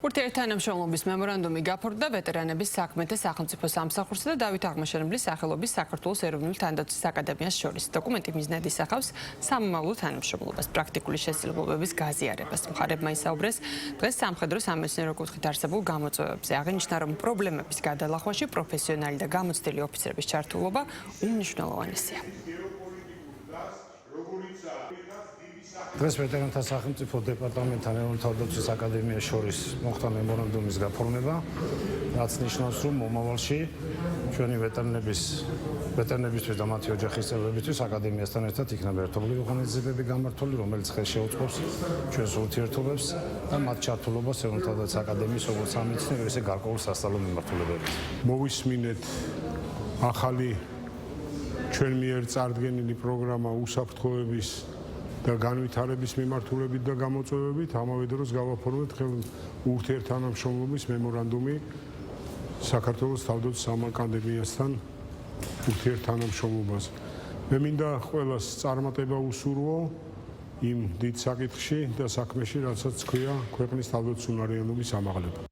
ურთიერთთანამშრომლობის მემორანდუმი გაფორმდა ვეტერანების საქმეთა სახელმწიფო სამსახურსა და დავით აღმაშენებლის სახელობის საქართველოს ეროვნული თანდათვისის აკადემიას შორის. დოკუმენტი მიზნად ისახავს სამომავლო თანამშრომლობას, პრაქტიკული შესაძლებლობების გაზიარებას. მხარებმა ისაუბრეს დღეს სამხედრო სამეცნიერო კუთხით არსებულ გამოწვევებზე. აღინიშნა, რომ პრობლემების გადალახვაში პროფესიონალი და გამოცდილი ოფიცრების ჩართულობა უმნიშვნელოვანესია. დღეს ვეტერანთა სახელმწიფო დეპარტამენტთან ეროვნული თავდაცვის აკადემიას შორის მოხდა მემორანდუმის გაფორმება, რაც ნიშნავს, რომ მომავალში ჩვენი ვეტერნებისთვის და მათი ოჯახის წევრებისთვის აკადემიასთან ერთად იქნება ერთობლივი ღონისძიებები გამართული, რომელიც ხელს შეუწყობს ჩვენს ურთიერთობებს და მათ ჩართულობას ეროვნული თავდაცვის აკადემიის როგორც სამეცნიერო, ისე გარკვეულ სასწავლო მიმართულებებით. მოვისმინეთ ახალი ჩვენ მიერ წარდგენილი პროგრამა უსაფრთხოების და განვითარების მიმართულებით და გამოწვევებით, ამავე დროს გავაფორმეთ ურთიერთთანამშრომლობის მემორანდუმი საქართველოს თავდაცვის აკადემიასთან ურთიერთთანამშრომლობაზე. მე მინდა ყველას წარმატება უსურვო იმ დიდ საკითხში და საქმეში, რასაც ქვია ქვეყნის თავდაცვის უნარიანობის ამაღლება.